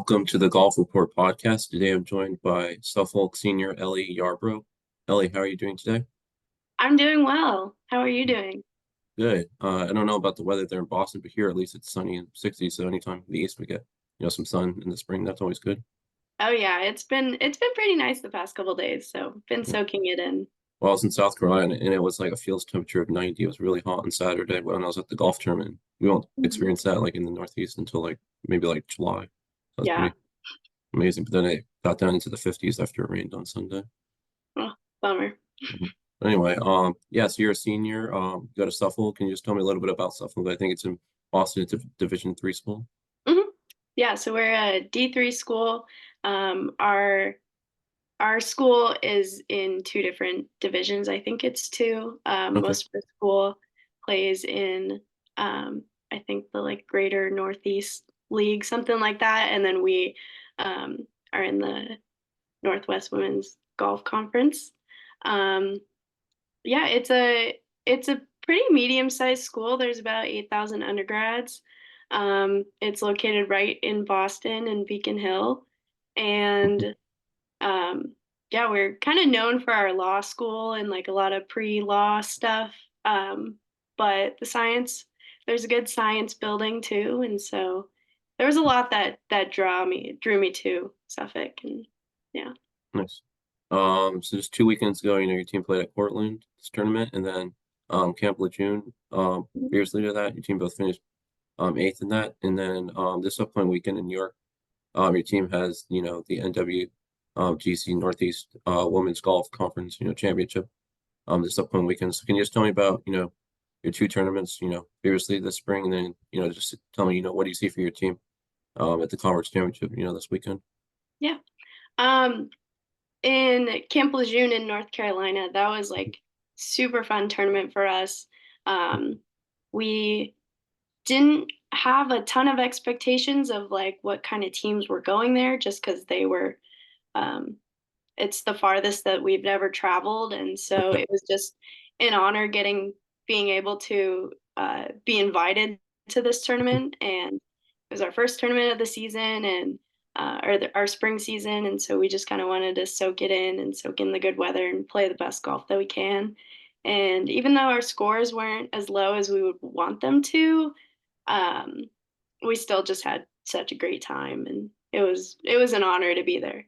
Welcome to the Golf Report podcast. Today I'm joined by Suffolk senior Ellie Yarbrough. Ellie, how are you doing today? I'm doing well. How are you doing? Good. I don't know about the weather there in Boston, but here at least it's sunny and 60s. So anytime in the east we get, some sun in the spring, that's always good. Oh yeah, it's been pretty nice the past couple days, so been Yeah. soaking it in. Well, I was in South Carolina and it was like a feels temperature of 90. It was really hot on Saturday when I was at the golf tournament. We won't Mhm. experience that like in the Northeast until like maybe like July. So that's Yeah. pretty amazing. But then it got down into the 50s after it rained on Sunday. Oh, bummer. Mhm. Anyway, yeah, so you're a senior. You go to Suffolk. Can you just tell me a little bit about Suffolk? I think it's in Boston. It's a Division three school. hmm Yeah, so we're a D3 school. Our school is in two different divisions. I think it's two. Okay. Most of the school plays in I think the like Greater Northeast League, something like that, and then we are in the Northwest Women's Golf Conference. Um, yeah, it's a pretty medium-sized school. There's about 8,000 undergrads. It's located right in Boston and Beacon Hill. Mhm. And yeah, we're kind of known for our law school and like a lot of pre-law stuff. Um, but there's a good science building too. And so there was a lot that drew me to Suffolk and yeah. Nice. So just 2 weekends ago, your team played at Portland this tournament, and then Camp Lejeune. Years later that your team both finished eighth in that, and then this upcoming weekend in New York, your team has the NWGC Northeast Women's Golf Conference championship this upcoming weekend. So can you just tell me about your two tournaments previously this spring, and then just tell me what do you see for your team at the conference championship this weekend? Yeah. Um, in Camp Lejeune in North Carolina, that was like super fun tournament for us. We didn't have a ton of expectations of like what kind of teams were going there just because um, it's the farthest that we've ever traveled. And so Okay. it was just an honor being able to be invited to this tournament. And it was our first tournament of the season and our spring season. And so we just kind of wanted to soak it in and soak in the good weather and play the best golf that we can. And even though our scores weren't as low as we would want them to, um, we still just had such a great time. And it was an honor to be there.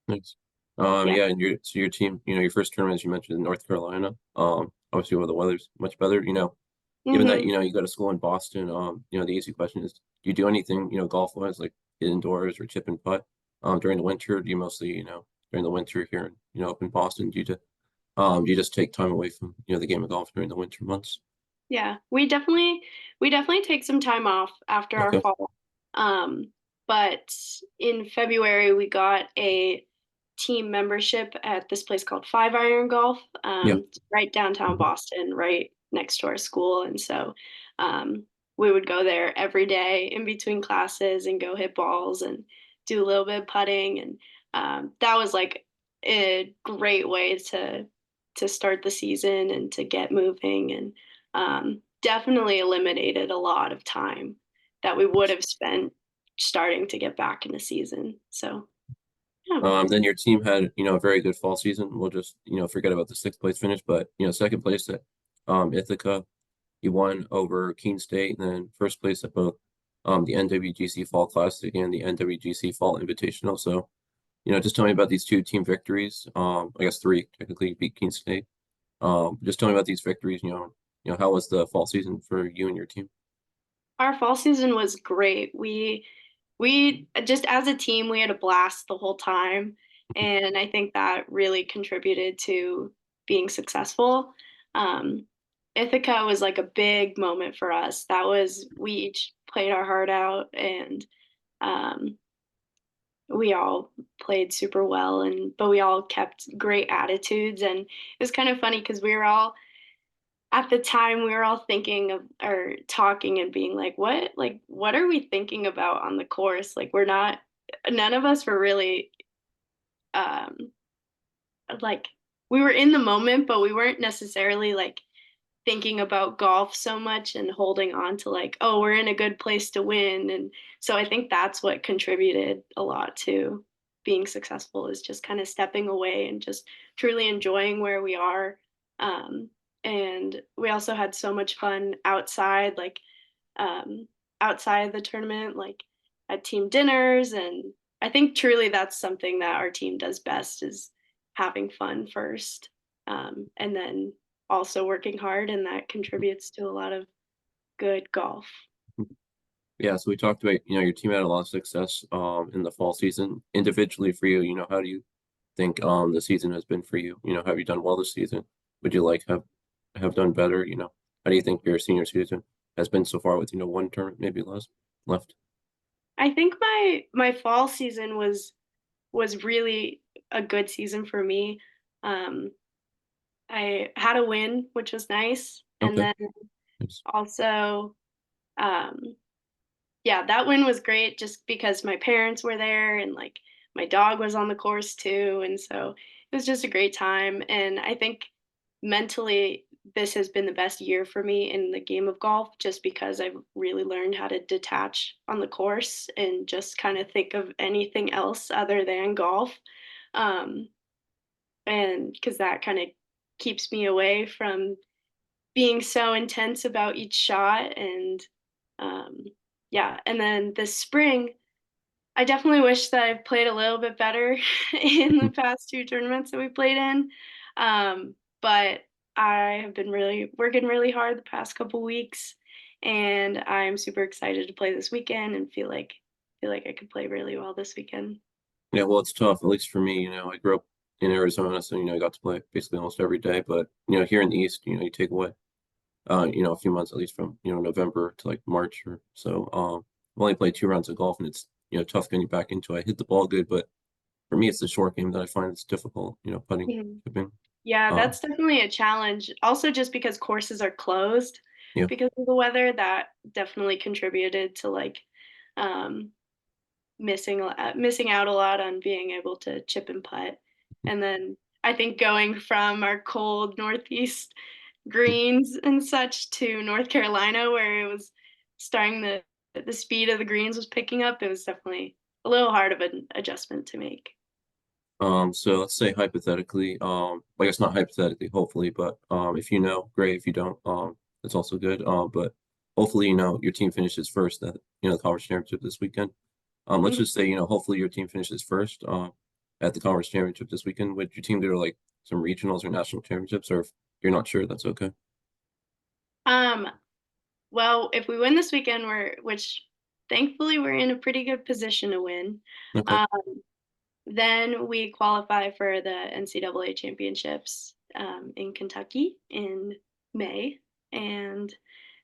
Nice. Yeah. Yeah, and your team, your first tournament, as you mentioned, in North Carolina. Obviously where the weather's much better. Given that hmm you go to school in Boston, the easy question is, do you do anything golf wise, like get indoors or chip and putt during the winter? Do you mostly during the winter here in up in Boston, do you just take time away from the game of golf during the winter months? Yeah, we definitely take some time off after our Okay. fall. Um, but in February we got a team membership at this place called Five Iron Golf, Yeah. right downtown Mhm. Boston, right next to our school. And so um, we would go there every day in between classes and go hit balls and do a little bit of putting. And that was like a great way to start the season and to get moving and definitely eliminated a lot of time that we would have spent starting to get back in the season. So, yeah. Then your team had, a very good fall season. We'll just, forget about the sixth place finish, but second place at Ithaca, you won over Keene State, and then first place at both the NWGC Fall Classic and the NWGC Fall Invitational. So, just tell me about these two team victories. I guess three technically, you beat Keene State. Just tell me about these victories. How was the fall season for you and your team? Our fall season was great. We just as a team, we had a blast the whole time, and I think that really contributed to being successful. Um, Ithaca was like a big moment for us. That was we each played our heart out, and um, we all played super well, and but we all kept great attitudes. And it was kind of funny because we were all at the time we were all thinking of or talking and being like what are we thinking about on the course? Like we're not none of us were really um like we were in the moment, but we weren't necessarily like thinking about golf so much and holding on to like, oh, we're in a good place to win. And so I think that's what contributed a lot to being successful, is just kind of stepping away and just truly enjoying where we are. Um, and we also had so much fun outside, like um, outside the tournament, like at team dinners. And I think truly that's something that our team does best, is having fun first, and then also working hard, and that contributes to a lot of good golf. Yeah, so we talked about, your team had a lot of success in the fall season. Individually for you, how do you think the season has been for you? Have you done well this season? Would you like have done better? How do you think your senior season has been so far with, one term maybe less left? I think my fall season was really a good season for me. Um, I had a win, which was nice, and Okay. then Nice. also um, yeah, that win was great just because my parents were there, and like my dog was on the course too. And so it was just a great time. And I think mentally, this has been the best year for me in the game of golf, just because I've really learned how to detach on the course and just kind of think of anything else other than golf. Um, and because that kind of keeps me away from being so intense about each shot. And um, yeah, and then this spring, I definitely wish that I played a little bit better in the past two tournaments that we played in. But I have been really working really hard the past couple weeks, and I'm super excited to play this weekend and feel like I could play really well this weekend. Yeah, well, it's tough, at least for me. I grew up in Arizona, so I got to play basically almost every day. But here in the East, you take away a few months at least from, November to like March or so. I've only played 2 rounds of golf and it's, tough getting back into it. I hit the ball good, but for me, it's the short game that I find it's difficult, putting, Mhm. chipping. Yeah, Um, that's definitely a challenge. Also, just because courses are closed yeah. because of the weather, that definitely contributed to like um, missing out a lot on being able to chip and putt. And then I think going from our cold northeast greens and such to North Carolina, where it was starting the speed of the greens was picking up, it was definitely a little hard of an adjustment to make. So let's say hypothetically, I guess not hypothetically, hopefully, but if you know, great. If you don't, it's also good. But hopefully, your team finishes first at, the conference championship this weekend. Let's Mhm. just say, hopefully your team finishes first, at the conference championship this weekend. Would your team go to like some regionals or national championships, or if you're not sure, that's okay. Um, well, if we win this weekend, which thankfully we're in a pretty good position to win. Okay. Um, Then we qualify for the NCAA championships in Kentucky in May. And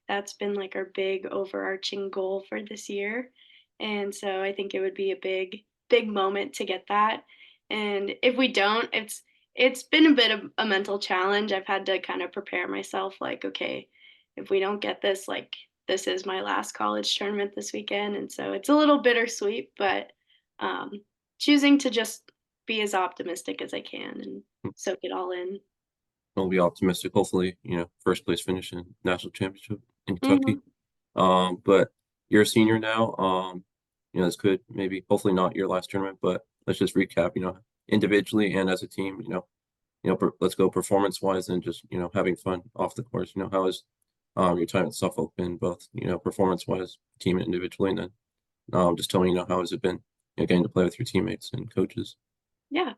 that's been like our big overarching goal for this year. And so I think it would be a big moment to get that. And if we don't, it's been a bit of a mental challenge. I've had to kind of prepare myself like, okay, if we don't get this, like this is my last college tournament this weekend. And so it's a little bittersweet, but um, choosing to just be as optimistic as I can and soak it all in. I'll be optimistic. Hopefully, first place finish in national championship in Kentucky. Hmm. But you're a senior now. This could maybe, hopefully not your last tournament, but let's just recap, individually and as a team, let's go performance wise and just, having fun off the course. How has your time at Suffolk been both, performance wise, team and individually, and then just tell me, how has it been, getting to play with your teammates and coaches? Yeah.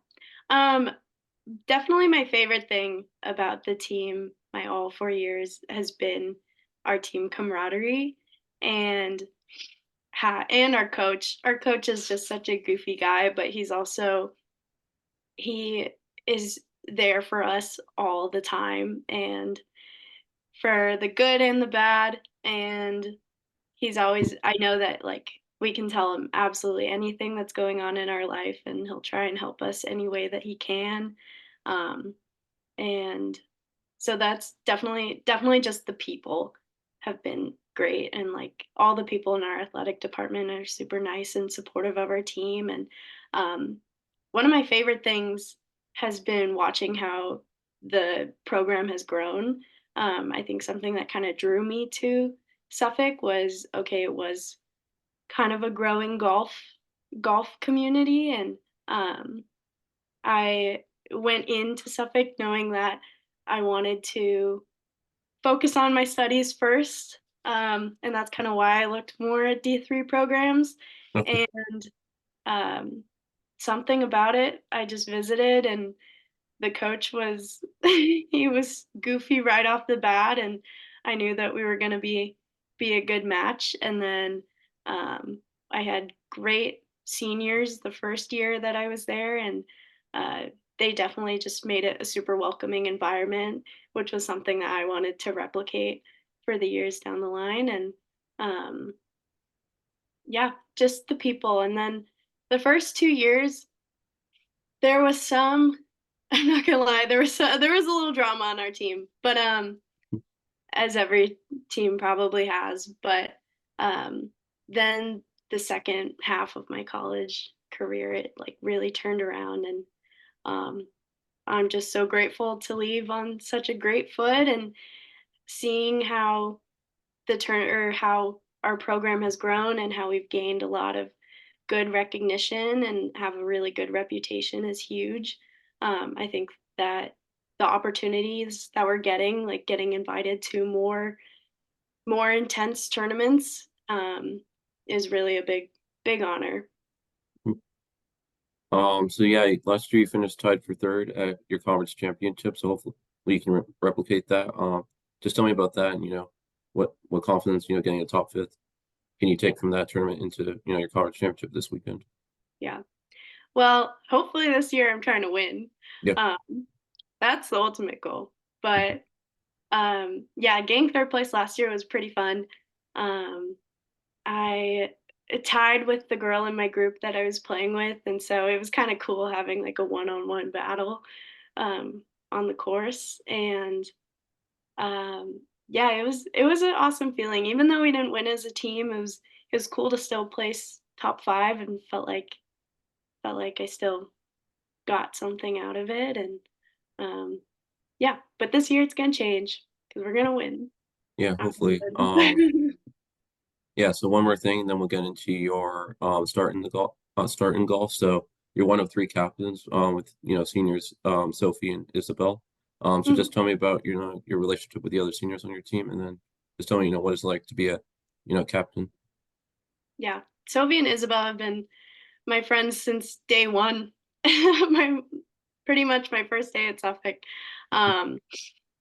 Um, Definitely my favorite thing about the team my all 4 years has been our team camaraderie, and and our coach. Our coach is just such a goofy guy, but he is there for us all the time, and for the good and the bad. And he's always, I know that like we can tell him absolutely anything that's going on in our life, and he'll try and help us any way that he can. Um, and so that's definitely just the people have been great, and like all the people in our athletic department are super nice and supportive of our team. And um, one of my favorite things has been watching how the program has grown. I think something that kind of drew me to Suffolk was, okay, it was kind of a growing golf community, and I went into Suffolk knowing that I wanted to focus on my studies first, and that's kind of why I looked more at D3 programs. Okay. And um, something about it, I just visited, and the coach was he was goofy right off the bat, and I knew that we were going to be a good match. And then I had great seniors the first year that I was there, and uh, they definitely just made it a super welcoming environment, which was something that I wanted to replicate for the years down the line. And um, yeah, just the people. And then the first 2 years, there was some. I'm not gonna lie, there was a little drama on our team, but as every team probably has. But um, then the second half of my college career, it like really turned around, and um, I'm just so grateful to leave on such a great foot, and seeing how how our program has grown and how we've gained a lot of good recognition and have a really good reputation is huge. I think that the opportunities that we're getting, like getting invited to more intense tournaments, is really a big honor. So yeah, last year you finished tied for third at your conference championship. So hopefully you can replicate that. Just tell me about that, and what confidence getting a top fifth can you take from that tournament into your conference championship this weekend? Yeah. Well, hopefully this year I'm trying to win. Yeah. Um, that's the ultimate goal. But yeah, getting third place last year was pretty fun. Um, I tied with the girl in my group that I was playing with, and so it was kind of cool having like a one-on-one battle um, on the course. And yeah, it was an awesome feeling. Even though we didn't win as a team, it was cool to still place top five, and felt like I still got something out of it. And um, yeah, but this year it's gonna change because we're gonna win. Yeah, I'm hopefully. good. Yeah, so one more thing, and then we'll get into your start in golf. So you're one of three captains with seniors Sophie and Isabel. So Mhm. just tell me about your relationship with the other seniors on your team, and then just tell me what it's like to be a captain. Yeah, Sylvie and Isabel have been my friends since day one. my Pretty much my first day at Suffolk. Um,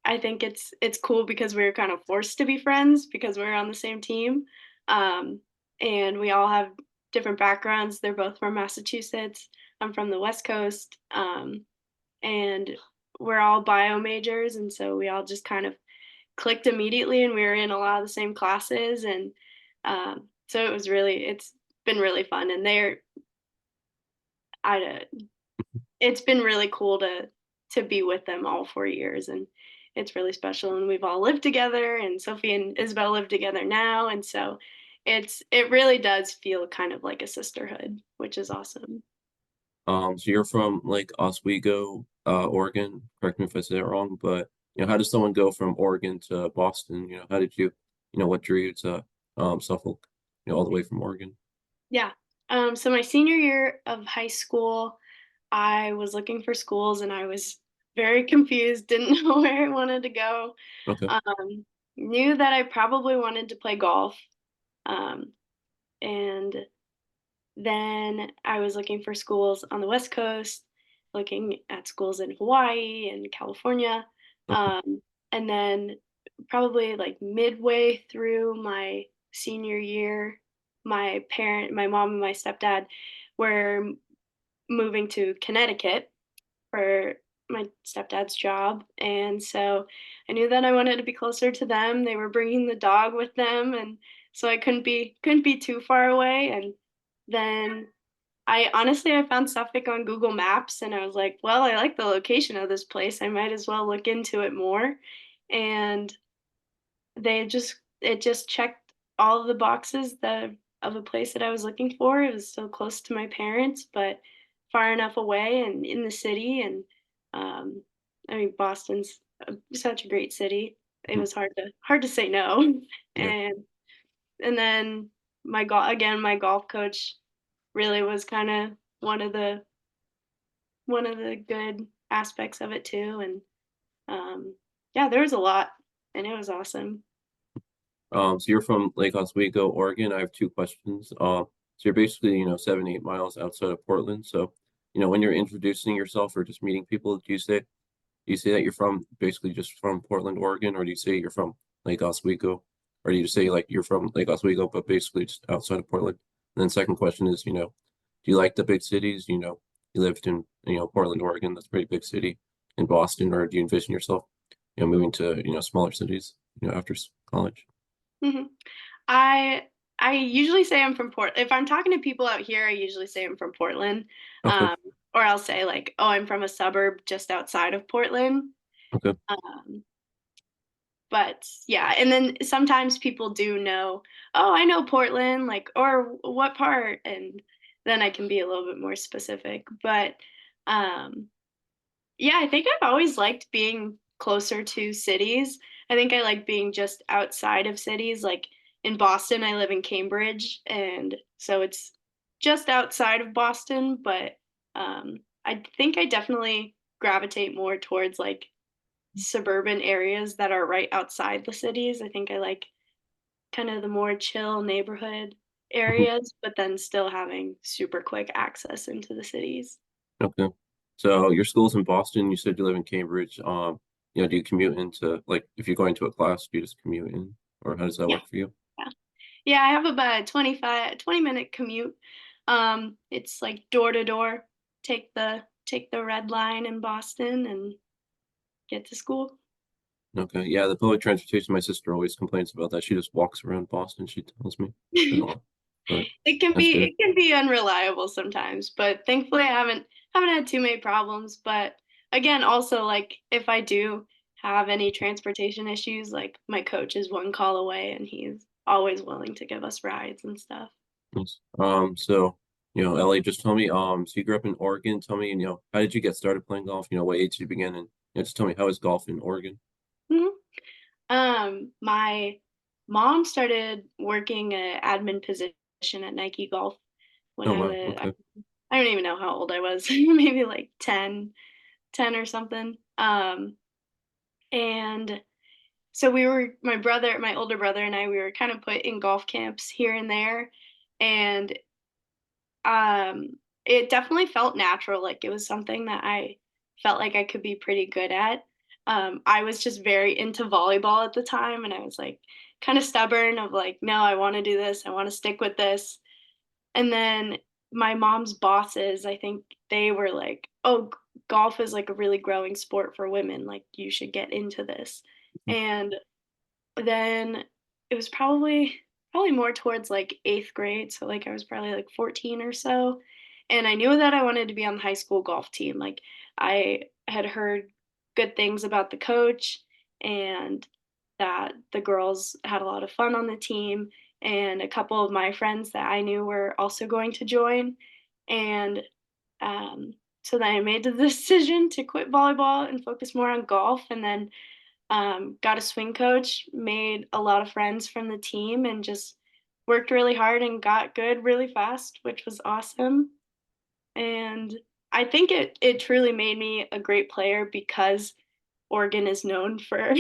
I think it's cool because we were kind of forced to be friends because we are on the same team, um, and we all have different backgrounds. They're both from Massachusetts. I'm from the West Coast, and we're all bio majors, and so we all just kind of clicked immediately, and we were in a lot of the same classes. And so it's been really fun, and I it's been really cool to be with them all 4 years, and it's really special. And we've all lived together, and Sophie and Isabel live together now, and so it really does feel kind of like a sisterhood, which is awesome. So you're from Lake Oswego, Oregon. Correct me if I say it wrong, but how does someone go from Oregon to Boston? How did what drew you to Suffolk, all the way from Oregon? Yeah. So my senior year of high school, I was looking for schools, and I was very confused, didn't know where I wanted to go. Okay. Um, Knew that I probably wanted to play golf. Um, and then I was looking for schools on the West Coast, looking at schools in Hawaii and California. Okay. And then probably like midway through my senior year, my mom and my stepdad were moving to Connecticut for my stepdad's job. And so I knew that I wanted to be closer to them. They were bringing the dog with them, and so I couldn't be too far away. And then I found Suffolk on Google Maps, and I was like, well, I like the location of this place. I might as well look into it more. And it just checked all of the boxes that of a place that I was looking for. It was so close to my parents, but far enough away and in the city. And I mean, Boston's such a great city. it Mhm. was hard to say no. Yeah. And and then my golf coach really was kind of one of the good aspects of it too. And yeah, there was a lot, and it was awesome. So you're from Lake Oswego, Oregon. I have two questions. So you're basically, 7, 8 miles outside of Portland. So, when you're introducing yourself or just meeting people, do you say that you're from basically just from Portland, Oregon, or do you say you're from Lake Oswego? Or do you say like you're from Lake Oswego, but basically just outside of Portland? And then second question is, do you like the big cities? You lived in, Portland, Oregon, that's a pretty big city, in Boston, or do you envision yourself, moving to, smaller cities, after college? Hmm. I I usually say I'm from Port. If I'm talking to people out here, I usually say I'm from Portland, Okay, um, or I'll say like, "Oh, I'm from a suburb just outside of Portland." okay. Um, but yeah, and then sometimes people do know, "Oh, I know Portland," like, or what part, and then I can be a little bit more specific. But um, yeah, I think I've always liked being closer to cities. I think I like being just outside of cities. Like in Boston, I live in Cambridge, and so it's just outside of Boston, but I think I definitely gravitate more towards like suburban areas that are right outside the cities. I think I like kind of the more chill neighborhood Mhm. areas, but then still having super quick access into the cities. Okay. So your school's in Boston, you said you live in Cambridge. Do you commute into, like, if you're going to a class, do you just commute in, or how does that Yeah. work for you? Yeah. Yeah, I have about a 20-minute commute. It's like door to door. Take the red line in Boston and get to school. Okay. Yeah, the public transportation, my sister always complains about that. She just walks around Boston, she tells me. So, but that's good. It can be unreliable sometimes, but thankfully I haven't had too many problems. But again, also like if I do have any transportation issues, like my coach is one call away and he's always willing to give us rides and stuff. Nice. So, Ellie, just tell me, so you grew up in Oregon. Tell me, how did you get started playing golf? What age did you begin? And just tell me, how is golf in Oregon? Mhm. My mom started working a admin position at Nike Golf when Oh, wow. Okay. I don't even know how old I was, maybe like 10 or something. And so my older brother and I, we were kind of put in golf camps here and there. And um, it definitely felt natural, like, it was something that I felt like I could be pretty good at. I was just very into volleyball at the time, and I was, like, kinda stubborn of, like, "No, I wanna do this, I wanna stick with this." And then my mom's bosses, I think they were like, "Oh, g golf is, like, a really growing sport for women, like, you should get into this." And then it was probably more towards, like, 8th grade, so, like, I was probably, like, 14 or so, and I knew that I wanted to be on the high school golf team. Like, I had heard good things about the coach and that the girls had a lot of fun on the team, and a couple of my friends that I knew were also going to join, and, so then I made the decision to quit volleyball and focus more on golf, and then got a swing coach, made a lot of friends from the team, and just worked really hard and got good really fast, which was awesome. And I think it truly made me a great player because Oregon is known for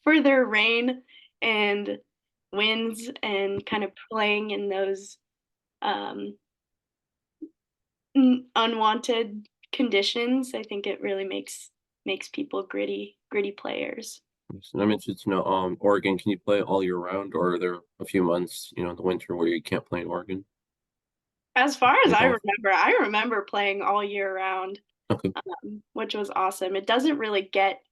for their rain and winds and kind of playing in those um, unwanted conditions. I think it really makes people gritty players. Yes. And I'm interested to know, Oregon, can you play all year round, or are there a few months, in the winter where you can't play in Oregon, As far as play golf? I remember playing all year round, Okay. which was awesome. It doesn't really get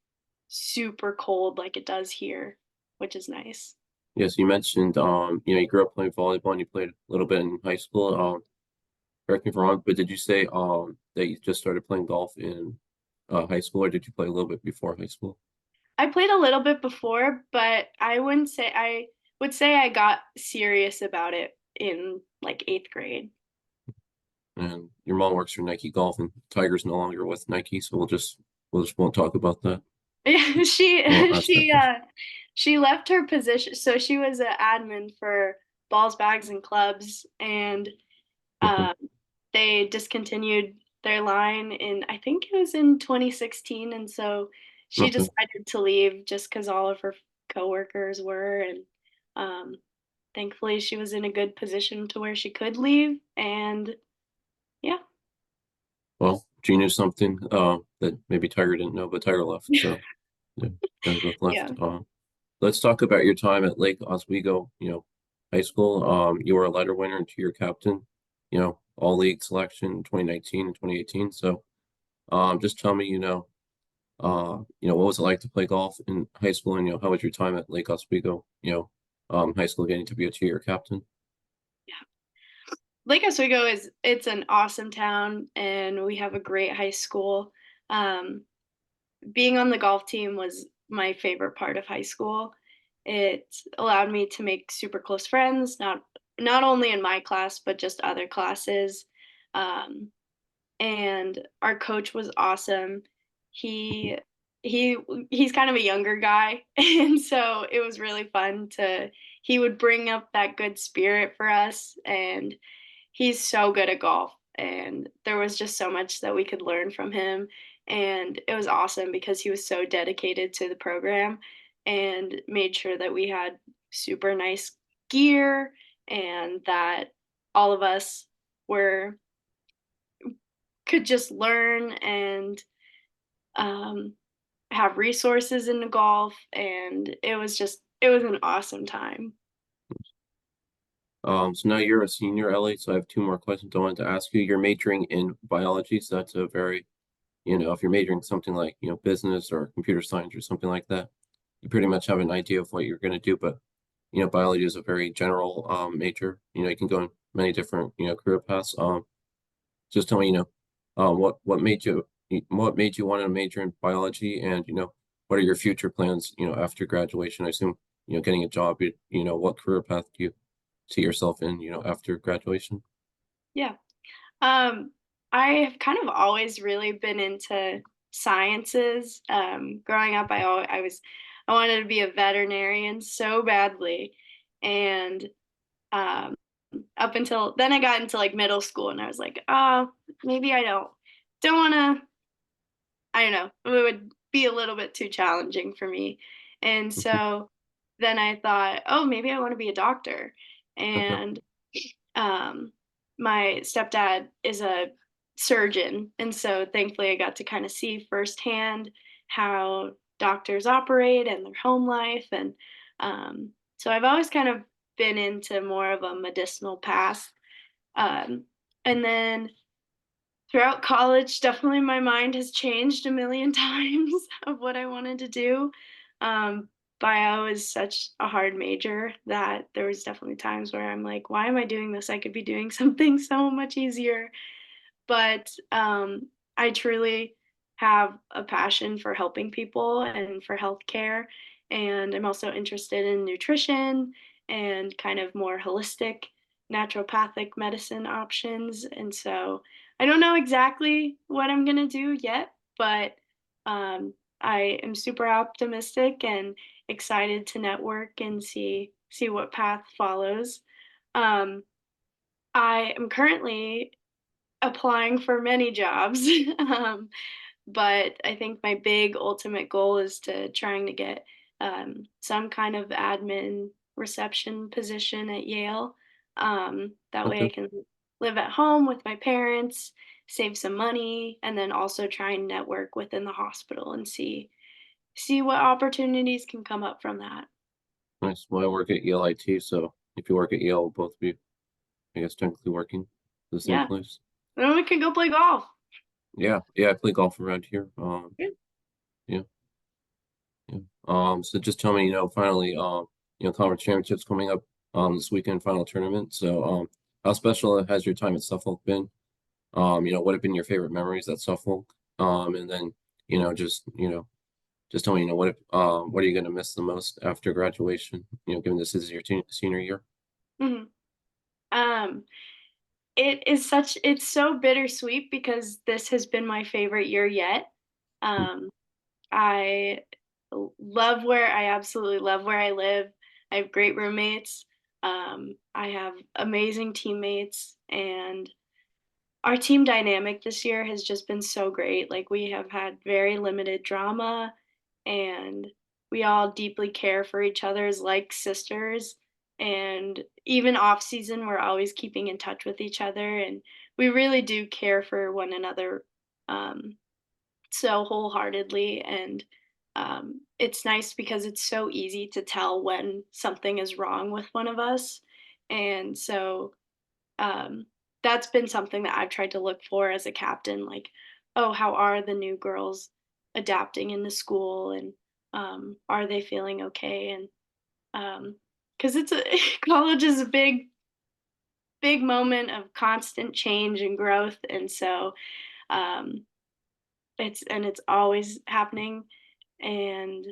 super cold like it does here, which is nice. Yes, you mentioned, you grew up playing volleyball and you played a little bit in high school. Correct me if I'm wrong, but did you say, that you just started playing golf in, high school, or did you play a little bit before high school? I played a little bit before, but I would say I got serious about it in like 8th grade. And your mom works for Nike Golf, and Tiger's no longer with Nike, so we'll just won't talk about that. Yeah, Well, she left her position. So she was an admin for balls, bags, and clubs, and mhm, um, they discontinued their line in I think it was in 2016, and so she okay. decided to leave just because all of her coworkers were, and um, thankfully she was in a good position to where she could leave, and yeah. Well, she knew something that maybe Tiger didn't know, but Tiger left. So yeah, guys both left. Yeah. Let's talk about your time at Lake Oswego, High School. You were a letter winner and two-year captain, all league selection in 2019 and 2018. So just tell me, what was it like to play golf in high school, and how was your time at Lake Oswego, high school, getting to be a two-year captain? Lake Oswego it's an awesome town and we have a great high school. Um, Being on the golf team was my favorite part of high school. It allowed me to make super close friends, not only in my class but just other classes. Um, and our coach was awesome. He he he's kind of a younger guy, and so it was really fun to he would bring up that good spirit for us, and he's so good at golf, and there was just so much that we could learn from him, and it was awesome because he was so dedicated to the program and made sure that we had super nice gear and that all of us were could just learn and um, have resources in the golf, and it was an awesome time. So now you're a senior, Ellie. So I have two more questions I wanted to ask you. You're majoring in biology, so that's a very, if you're majoring something like, business or computer science or something like that, you pretty much have an idea of what you're going to do. But, biology is a very general major. You can go in many different, career paths. Just tell me, what made you want to major in biology, and what are your future plans, after graduation? I assume, getting a job. What career path do you see yourself in, after graduation? Yeah. I have kind of always really been into sciences. Growing up, I wanted to be a veterinarian so badly, and um, up until then, I got into like middle school, and I was like, oh, maybe I don't want to. I don't know. It would be a little bit too challenging for me, and Mhm. so then I thought, oh, maybe I want to be a doctor, Okay. and um, my stepdad is a surgeon, and so thankfully I got to kind of see firsthand how doctors operate and their home life, and so I've always kind of been into more of a medicinal path. Um, and then throughout college, definitely my mind has changed a million times of what I wanted to do. Um, Bio is such a hard major that there was definitely times where I'm like, why am I doing this? I could be doing something so much easier. But I truly have a passion for helping people and for healthcare. And I'm also interested in nutrition and kind of more holistic naturopathic medicine options. And so I don't know exactly what I'm going to do yet, but I am super optimistic and excited to network and see what path follows. Um, I am currently applying for many jobs. But I think my big ultimate goal is to trying to get some kind of admin reception position at Yale. That way I Okay. can live at home with my parents, save some money, and then also try and network within the hospital and see what opportunities can come up from that. Nice. Well, I work at Yale IT, so if you work at Yale, both of you, I guess, technically working at the same Yeah. place. Then we can go play golf. Yeah, yeah, I play golf around here. Yeah. Yeah, yeah. So just tell me, finally, conference championships coming up this weekend, final tournament. So, how special has your time at Suffolk been? What have been your favorite memories at Suffolk? And then, just tell me, what are you gonna miss the most after graduation? Given this is your senior year. Mhm. Um, it's so bittersweet because this has been my favorite year yet. Um, I I absolutely love where I live. I have great roommates. I have amazing teammates, and our team dynamic this year has just been so great. Like, we have had very limited drama, and we all deeply care for each other as like sisters. And even off season, we're always keeping in touch with each other, and we really do care for one another um, so wholeheartedly. And it's nice because it's so easy to tell when something is wrong with one of us. And so um, that's been something that I've tried to look for as a captain, like, oh, how are the new girls adapting in the school, and are they feeling okay? And because it's a college is a big moment of constant change and growth, and so um, it's always happening, and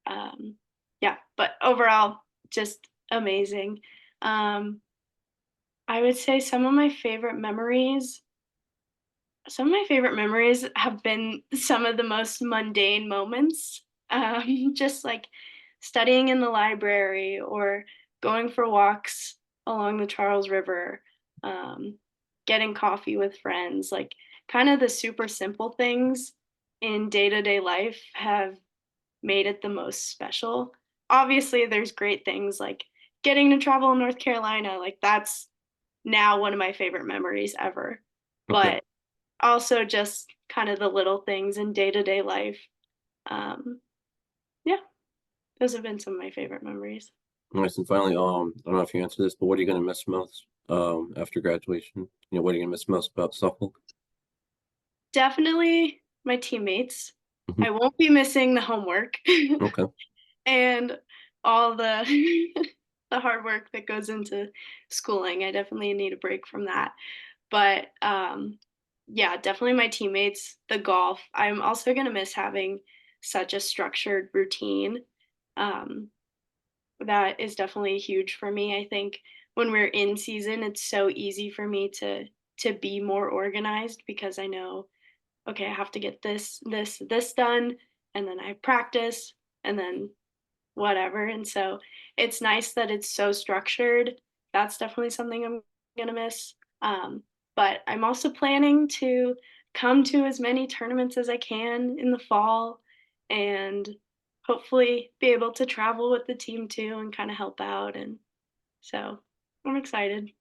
um, yeah. But overall, just amazing. Um, I would say some of my favorite memories have been some of the most mundane moments, just like studying in the library or going for walks along the Charles River, um, getting coffee with friends, like kind of the super simple things in day to day life have made it the most special. Obviously, there's great things like getting to travel in North Carolina, like that's now one of my favorite memories ever. Okay. But also just kind of the little things in day-to-day life. Um, yeah, those have been some of my favorite memories. Nice. And finally, I don't know if you answered this, but what are you gonna miss most after graduation? What are you gonna miss most about Suffolk? Definitely my teammates. Mhm. I won't be missing the homework Okay. and all the the hard work that goes into schooling. I definitely need a break from that. But yeah, definitely my teammates, the golf. I'm also gonna miss having such a structured routine. Um, that is definitely huge for me. I think when we're in season, it's so easy for me to be more organized because I know, okay, I have to get this done, and then I practice, and then whatever. And so it's nice that it's so structured. That's definitely something I'm gonna miss. But I'm also planning to come to as many tournaments as I can in the fall, and hopefully be able to travel with the team too and kind of help out. And so I'm excited.